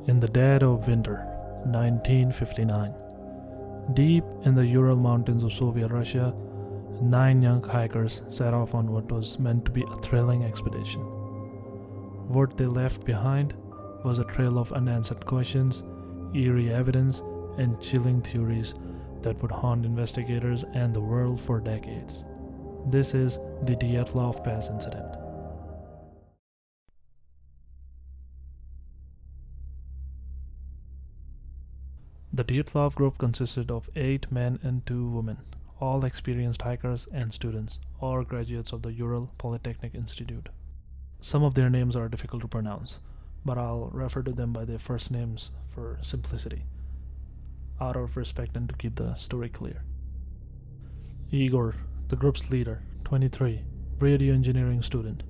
In the dead of winter, 1959, deep in the Ural Mountains of Soviet Russia, 9 young hikers set off on what was meant to be a thrilling expedition. What they left behind was a trail of unanswered questions, eerie evidence, and chilling theories that would haunt investigators and the world for decades. This is the Dyatlov Pass Incident. The Dyatlov group consisted of 8 men and 2 women, all experienced hikers and students, or graduates of the Ural Polytechnic Institute. Some of their names are difficult to pronounce, but I'll refer to them by their first names for simplicity, out of respect and to keep the story clear. Igor, the group's leader, 23, radio engineering student.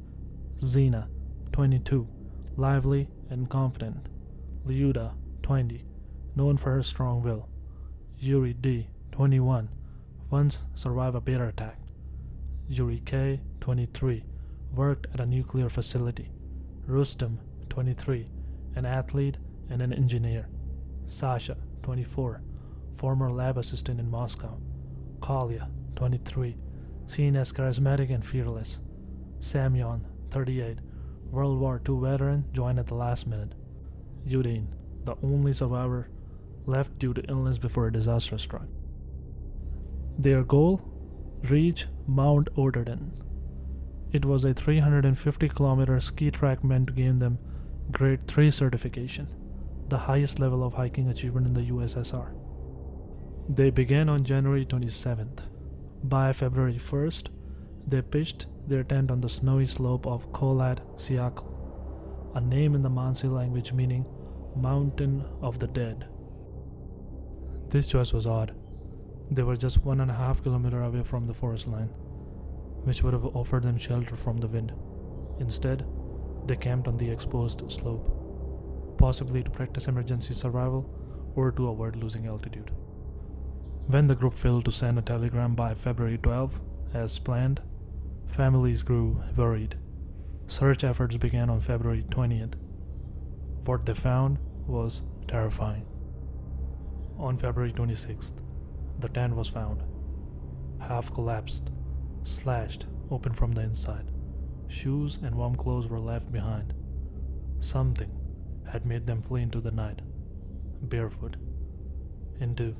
Zina, 22, lively and confident. Lyuda, 20, known for her strong will. Yuri D, 21, once survived a bear attack. Yuri K, 23, worked at a nuclear facility. Rustam, 23, an athlete and an engineer. Sasha, 24, former lab assistant in Moscow. Kolya, 23, seen as charismatic and fearless. Semyon, 38, World War II veteran, joined at the last minute. Yudin, the only survivor, left due to illness before a disaster struck. Their goal? Reach Mount Otterden. It was a 350-kilometer ski track meant to gain them Grade 3 certification, the highest level of hiking achievement in the USSR. They began on January 27th. By February 1st, they pitched their tent on the snowy slope of Kholat Syakhl, a name in the Mansi language meaning Mountain of the Dead. This choice was odd. They were just 1.5 kilometers away from the forest line, which would have offered them shelter from the wind. Instead, they camped on the exposed slope, possibly to practice emergency survival or to avoid losing altitude. When the group failed to send a telegram by February 12, as planned, families grew worried. Search efforts began on February 20th. What they found was terrifying. On February 26th, the tent was found, half collapsed, slashed open from the inside. Shoes and warm clothes were left behind. Something had made them flee into the night, barefoot, into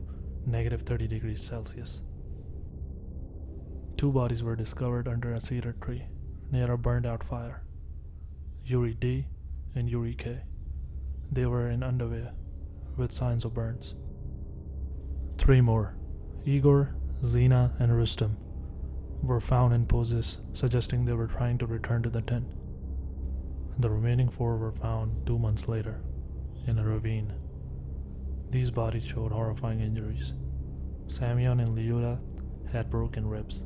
negative 30 degrees Celsius. 2 bodies were discovered under a cedar tree near a burned-out fire. Yuri D and Yuri K. They were in underwear with signs of burns. 3 more, Igor, Zina, and Rustam, were found in poses suggesting they were trying to return to the tent. The remaining 4 were found 2 months later in a ravine. These bodies showed horrifying injuries. Semyon and Lyuda had broken ribs.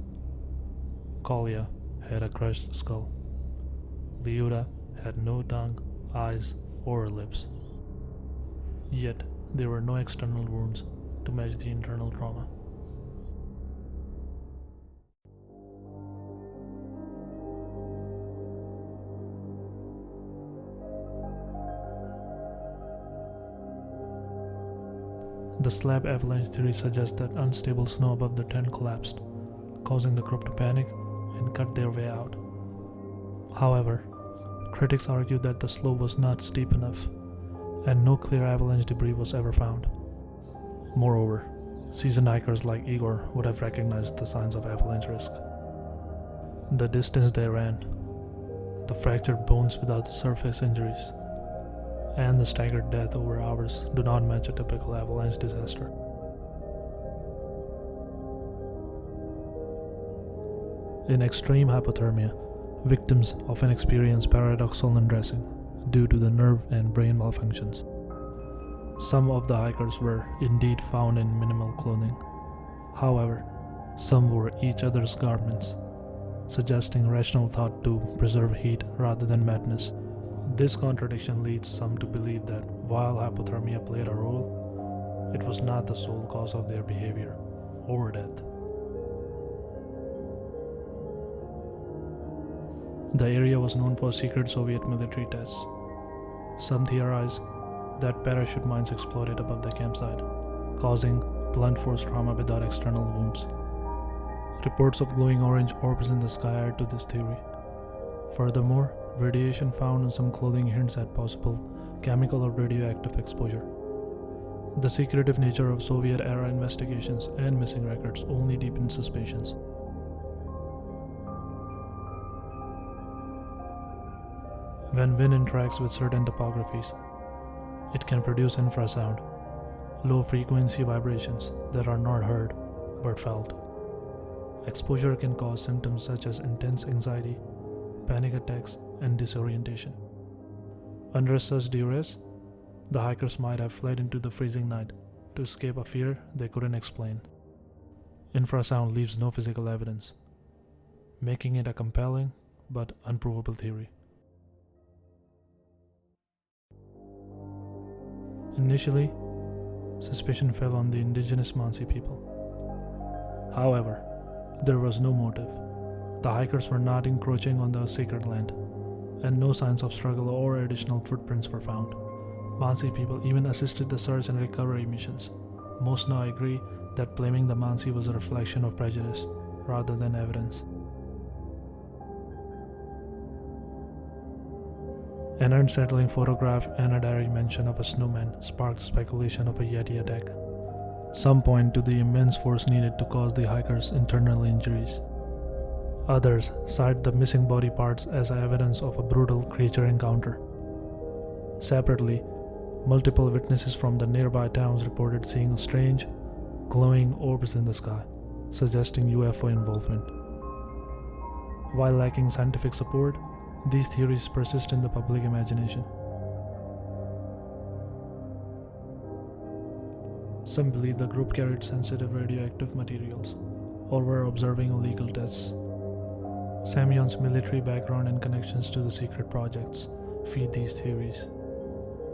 Kolya had a crushed skull. Lyuda had no tongue, eyes, or lips. Yet there were no external wounds to match the internal trauma. The slab avalanche theory suggests that unstable snow above the tent collapsed, causing the group to panic and cut their way out. However, critics argue that the slope was not steep enough, and no clear avalanche debris was ever found. Moreover, seasoned hikers like Igor would have recognized the signs of avalanche risk. The distance they ran, the fractured bones without the surface injuries, and the staggered death over hours do not match a typical avalanche disaster. In extreme hypothermia, victims often experience paradoxical undressing due to the nerve and brain malfunctions. Some of the hikers were indeed found in minimal clothing. However, some wore each other's garments, suggesting rational thought to preserve heat rather than madness. This contradiction leads some to believe that while hypothermia played a role, it was not the sole cause of their behavior or death. The area was known for secret Soviet military tests. Some theorize that parachute mines exploded above the campsite, causing blunt force trauma without external wounds. Reports of glowing orange orbs in the sky add to this theory. Furthermore, radiation found on some clothing hints at possible chemical or radioactive exposure. The secretive nature of Soviet-era investigations and missing records only deepened suspicions. When wind interacts with certain topographies, it can produce infrasound, low-frequency vibrations that are not heard but felt. Exposure can cause symptoms such as intense anxiety, panic attacks, and disorientation. Under such duress, the hikers might have fled into the freezing night to escape a fear they couldn't explain. Infrasound leaves no physical evidence, making it a compelling but unprovable theory. Initially, suspicion fell on the indigenous Mansi people. However, there was no motive. The hikers were not encroaching on the sacred land, and no signs of struggle or additional footprints were found. Mansi people even assisted the search and recovery missions. Most now agree that blaming the Mansi was a reflection of prejudice rather than evidence. An unsettling photograph and a diary mention of a snowman sparked speculation of a Yeti attack. Some point to the immense force needed to cause the hikers internal injuries. Others cite the missing body parts as evidence of a brutal creature encounter. Separately, multiple witnesses from the nearby towns reported seeing strange, glowing orbs in the sky, suggesting UFO involvement. While lacking scientific support, these theories persist in the public imagination. Some believe the group carried sensitive radioactive materials or were observing illegal tests. Semyon's military background and connections to the secret projects feed these theories.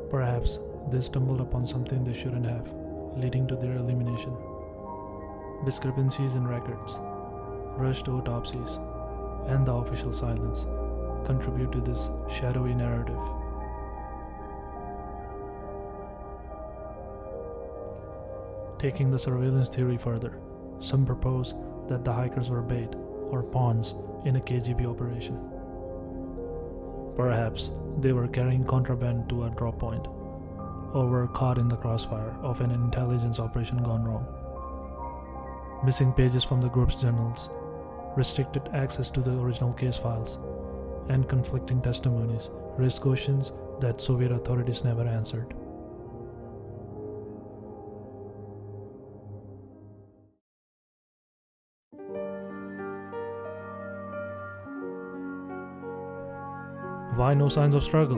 Perhaps they stumbled upon something they shouldn't have, leading to their elimination. Discrepancies in records, rushed autopsies, and the official silence contribute to this shadowy narrative. Taking the surveillance theory further, some propose that the hikers were bait or pawns in a KGB operation. Perhaps they were carrying contraband to a drop point, or were caught in the crossfire of an intelligence operation gone wrong. Missing pages from the group's journals, restricted access to the original case files, and conflicting testimonies raise questions that Soviet authorities never answered. Why no signs of struggle?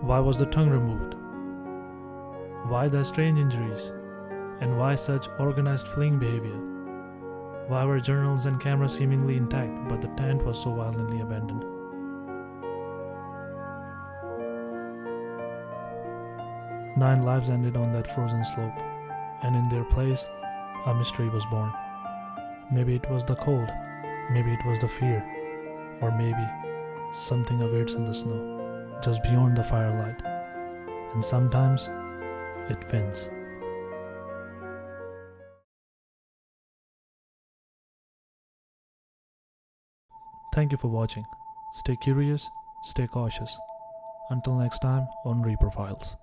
Why was the tongue removed? Why the strange injuries? And why such organized fleeing behavior? Why were journals and cameras seemingly intact, but the tent was so violently abandoned? 9 lives ended on that frozen slope, and in their place, a mystery was born. Maybe it was the cold, maybe it was the fear, or maybe something awaits in the snow, just beyond the firelight, and sometimes it wins. Thank you for watching. Stay curious, stay cautious. Until next time on Reaper Files.